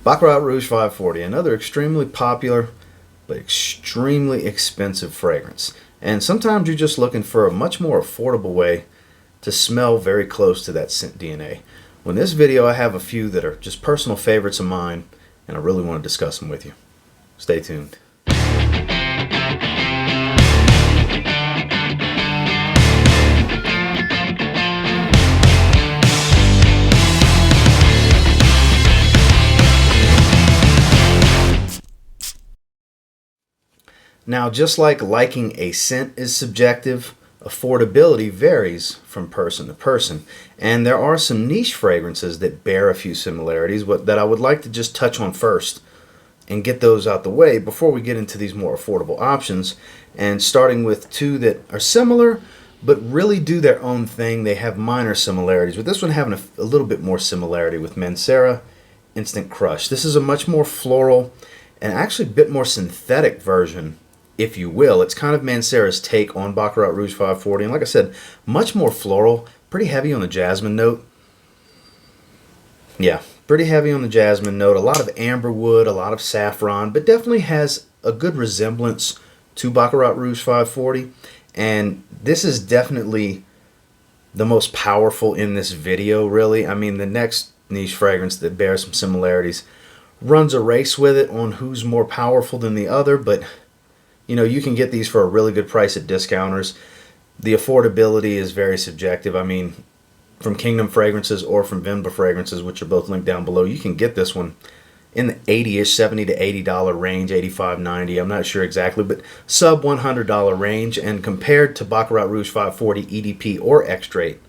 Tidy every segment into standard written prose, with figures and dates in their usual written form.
Baccarat Rouge 540, another extremely popular but extremely expensive fragrance. And sometimes you're just looking for a much more affordable way to smell very close to that scent DNA. Well, in this video, I have a few that are just personal favorites of mine, and I really want to discuss them with you. Stay tuned. Now, just like liking a scent is subjective, affordability varies from person to person. And there are some niche fragrances that bear a few similarities that I would like to just touch on first and get those out the way before we get into these more affordable options. And starting with two that are similar but really do their own thing. They have minor similarities, with this one having a little bit more similarity with Mancera Instant Crush. This is a much more floral and actually a bit more synthetic version, if you will. It's kind of Mancera's take on Baccarat Rouge 540. And like I said, much more floral, pretty heavy on the jasmine note. Yeah, pretty heavy on the jasmine note. A lot of amber wood, a lot of saffron, but definitely has a good resemblance to Baccarat Rouge 540. And this is definitely the most powerful in this video, really. I mean, the next niche fragrance that bears some similarities runs a race with it on who's more powerful than the other, but you know, you can get these for a really good price at discounters. The affordability is very subjective. I mean, from Kingdom Fragrances or from Vinba Fragrances, which are both linked down below, you can get this one in the 80-ish, $70 to $80 range, $85, $90, I'm not sure exactly, but sub $100 range. And compared to Baccarat Rouge 540 EDP or Extrait,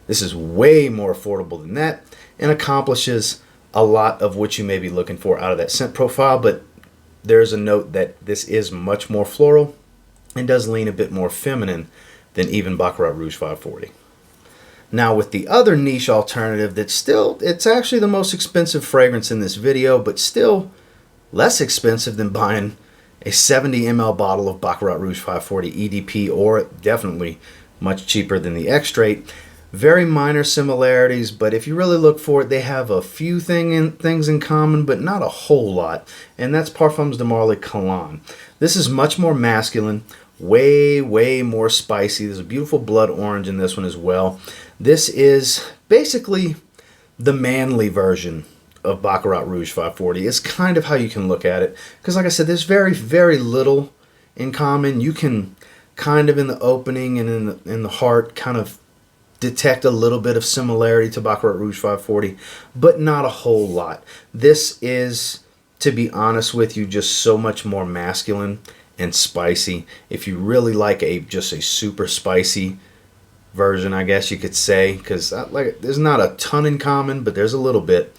this is way more affordable than that and accomplishes a lot of what you may be looking for out of that scent profile. But there's a note that this is much more floral and does lean a bit more feminine than even Baccarat Rouge 540. Now, with the other niche alternative that's still, it's actually the most expensive fragrance in this video, but still less expensive than buying a 70 ml bottle of Baccarat Rouge 540 EDP, or definitely much cheaper than the Extrait. Very minor similarities, but if you really look for it, they have a few things in common, but not a whole lot. And that's Parfums de Marly Cologne. This is much more masculine, way more spicy. There's a beautiful blood orange in this one as well. This is basically the manly version of Baccarat Rouge 540. It's kind of how you can look at it, because like I said, there's very little in common. You can kind of in the opening and in the heart kind of detect a little bit of similarity to Baccarat Rouge 540, but not a whole lot. This is, to be honest with you, just so much more masculine and spicy. If you really like just a super spicy version, I guess you could say, because there's not a ton in common, but there's a little bit.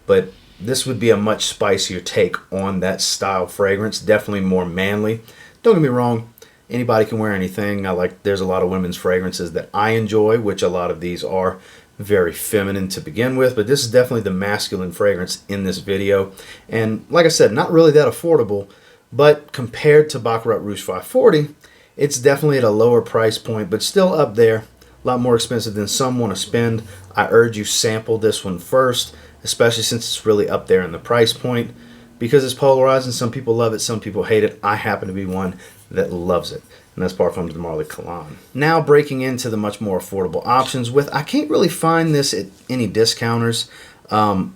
But this would be a much spicier take on that style fragrance, definitely more manly. Don't get me wrong, anybody can wear anything. There's a lot of women's fragrances that I enjoy, which a lot of these are very feminine to begin with, but this is definitely the masculine fragrance in this video. And like I said, not really that affordable, but compared to Baccarat Rouge 540, it's definitely at a lower price point, but still up there, a lot more expensive than some want to spend. I urge you sample this one first, especially since it's really up there in the price point, because it's polarizing. Some people love it, some people hate it. I happen to be one that loves it, and that's Parfums de Marly Cologne. Now breaking into the much more affordable options I can't really find this at any discounters. It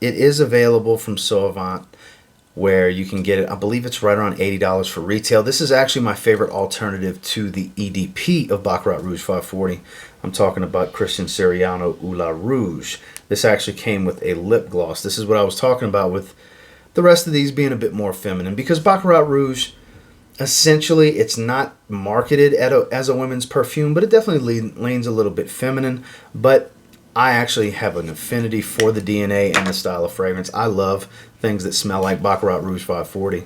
is available from Sauvant, where you can get it, I believe it's right around $80 for retail. This is actually my favorite alternative to the EDP of Baccarat Rouge 540. I'm talking about Christian Sirianoula Ula Rouge. This actually came with a lip gloss. This is what I was talking about with the rest of these being a bit more feminine, because Baccarat Rouge, essentially, it's not marketed as a women's perfume, but it definitely leans a little bit feminine. But I actually have an affinity for the DNA and the style of fragrance. I love things that smell like Baccarat Rouge 540.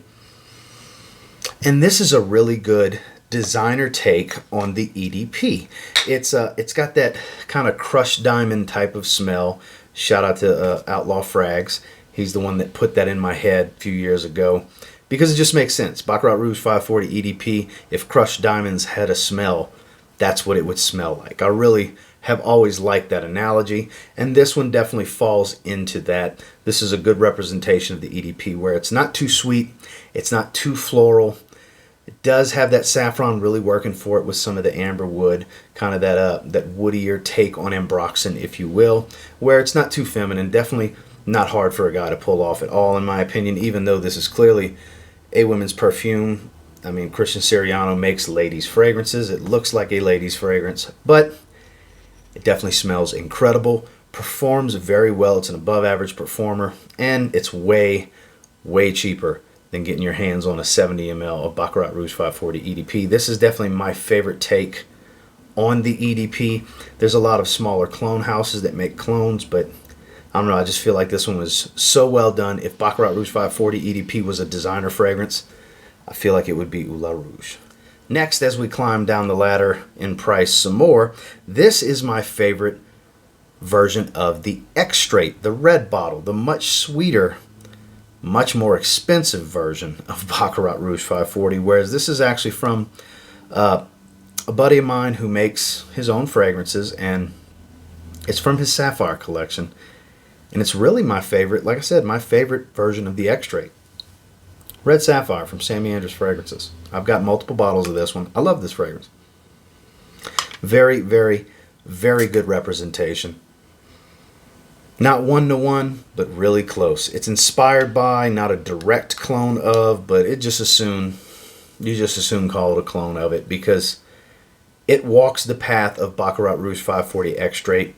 And this is a really good designer take on the EDP. It's got that kind of crushed diamond type of smell. Shout out to Outlaw Frags. He's the one that put that in my head a few years ago, because it just makes sense. Baccarat Rouge 540 EDP, if crushed diamonds had a smell, that's what it would smell like. I really have always liked that analogy, and this one definitely falls into that. This is a good representation of the EDP, where it's not too sweet, it's not too floral. It does have that saffron really working for it with some of the amber wood, kind of that woodier take on ambroxan, if you will, where it's not too feminine. Definitely not hard for a guy to pull off at all, in my opinion, even though this is clearly a women's perfume. I mean, Christian Siriano makes ladies' fragrances. It looks like a lady's fragrance, but it definitely smells incredible, performs very well. It's an above average performer, and it's way, way cheaper than getting your hands on a 70 ml of Baccarat Rouge 540 EDP. This is definitely my favorite take on the EDP. There's a lot of smaller clone houses that make clones, but I don't know, I just feel like this one was so well done. If Baccarat Rouge 540 EDP was a designer fragrance, I feel like it would be Ula Rouge. Next, as we climb down the ladder in price some more, this is my favorite version of the Extrait, the red bottle, the much sweeter, much more expensive version of Baccarat Rouge 540, whereas this is actually from a buddy of mine who makes his own fragrances, and it's from his Sapphire collection, and it's really my favorite, like I said, my favorite version of the Extrait. Red Sapphire from Sammy Andrews Fragrances. I've got multiple bottles of this one. I love this fragrance. Very, very, very good representation. Not one-to-one, but really close. It's inspired by, not a direct clone of, but you just as soon call it a clone of it, because it walks the path of Baccarat Rouge 540 Extrait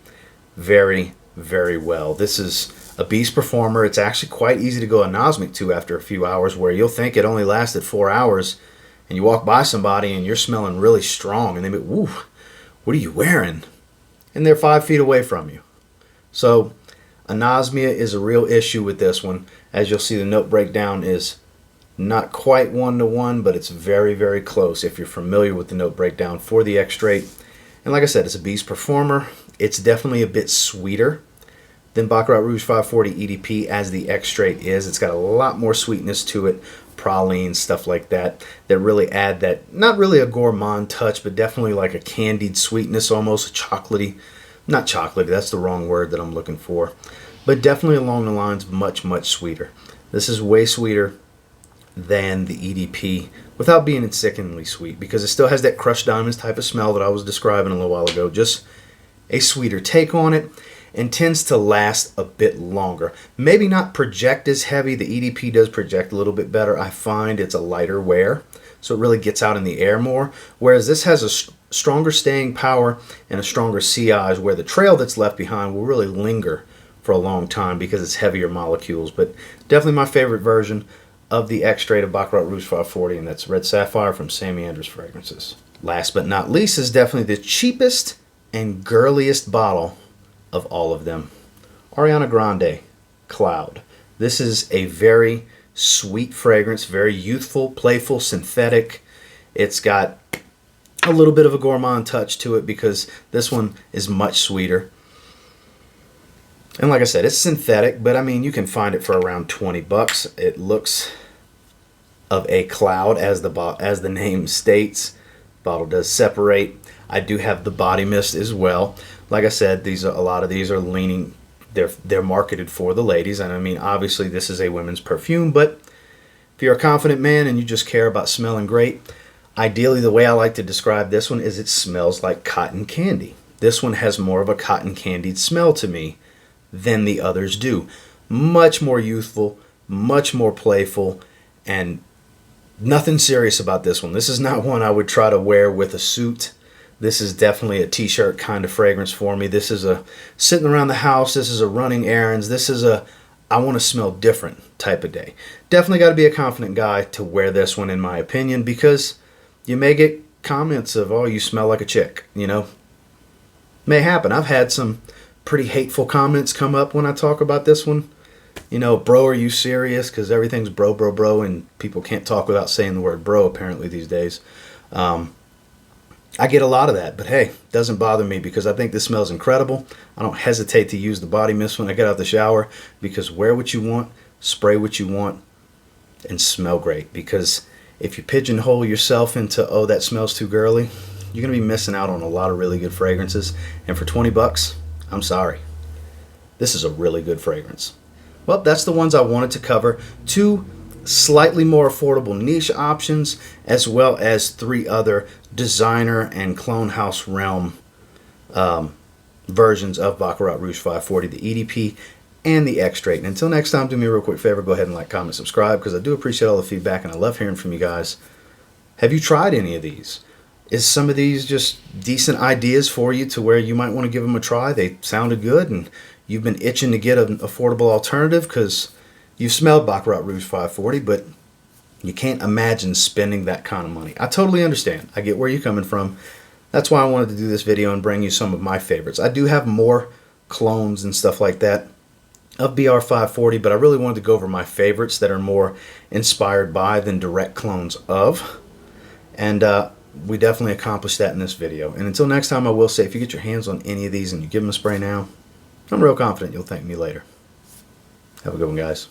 very, very well. This is a beast performer. It's actually quite easy to go anosmic to after a few hours, where you'll think it only lasted 4 hours, and you walk by somebody and you're smelling really strong, and they be, "Woo, what are you wearing?" And they're 5 feet away from you. So anosmia is a real issue with this one. As you'll see, the note breakdown is not quite one-to-one, but it's very, very close if you're familiar with the note breakdown for the Extrait. And like I said, it's a beast performer. It's definitely a bit sweeter than Baccarat Rouge 540 EDP as the Extrait is. It's got a lot more sweetness to it, praline, stuff like that, that really add that, not really a gourmand touch, but definitely like a candied sweetness, almost chocolatey. Not chocolatey, that's the wrong word that I'm looking for, but definitely along the lines of much, much sweeter. This is way sweeter than the EDP without being sickeningly sweet, because it still has that crushed diamonds type of smell that I was describing a little while ago. Just a sweeter take on it, and tends to last a bit longer. Maybe not project as heavy. The EDP does project a little bit better. I find it's a lighter wear, so it really gets out in the air more, whereas this has a stronger staying power and a stronger sillage, where the trail that's left behind will really linger for a long time because it's heavier molecules. But definitely my favorite version of the Extrait of Baccarat Rouge 540, and that's Red Sapphire from Sammy Andrews Fragrances. Last but not least is definitely the cheapest and girliest bottle of all of them. Ariana Grande, Cloud. This is a very sweet fragrance, very youthful, playful, synthetic. It's got a little bit of a gourmand touch to it because this one is much sweeter. And like I said, it's synthetic, but I mean, you can find it for around 20 bucks. It looks of a cloud, as the name states. Bottle does separate. I do have the body mist as well. Like I said, a lot of these are leaning, they're marketed for the ladies, and I mean, obviously this is a women's perfume, but if you're a confident man and you just care about smelling great, ideally the way I like to describe this one is it smells like cotton candy. This one has more of a cotton candied smell to me than the others do. Much more youthful, much more playful, and nothing serious about this one. This is not one I would try to wear with a suit. This is definitely a t-shirt kind of fragrance for me. This is a sitting around the house. This is a running errands. This is a I want to smell different type of day. Definitely got to be a confident guy to wear this one, in my opinion, because you may get comments of, "Oh, you smell like a chick," you know. May happen. I've had some pretty hateful comments come up when I talk about this one. You know, "Bro, are you serious?" Because everything's bro, bro, bro, and people can't talk without saying the word bro apparently these days. I get a lot of that, but hey, it doesn't bother me because I think this smells incredible. I don't hesitate to use the body mist when I get out of the shower, because wear what you want, spray what you want, and smell great. Because if you pigeonhole yourself into, "Oh, that smells too girly," you're going to be missing out on a lot of really good fragrances. And for 20 bucks, I'm sorry. This is a really good fragrance. Well, that's the ones I wanted to cover. 2 slightly more affordable niche options, as well as 3 other designer and clone house realm versions of Baccarat Rouge 540, the EDP and the X-Straight. And until next time, do me a real quick favor, go ahead and like, comment, subscribe, because I do appreciate all the feedback and I love hearing from you guys. Have you tried any of these? Is some of these just decent ideas for you to where you might want to give them a try? They sounded good and you've been itching to get an affordable alternative because you've smelled Baccarat Rouge 540, but you can't imagine spending that kind of money. I totally understand. I get where you're coming from. That's why I wanted to do this video and bring you some of my favorites. I do have more clones and stuff like that of BR 540, but I really wanted to go over my favorites that are more inspired by than direct clones of. And we definitely accomplished that in this video. And until next time, I will say, if you get your hands on any of these and you give them a spray now, I'm real confident you'll thank me later. Have a good one, guys.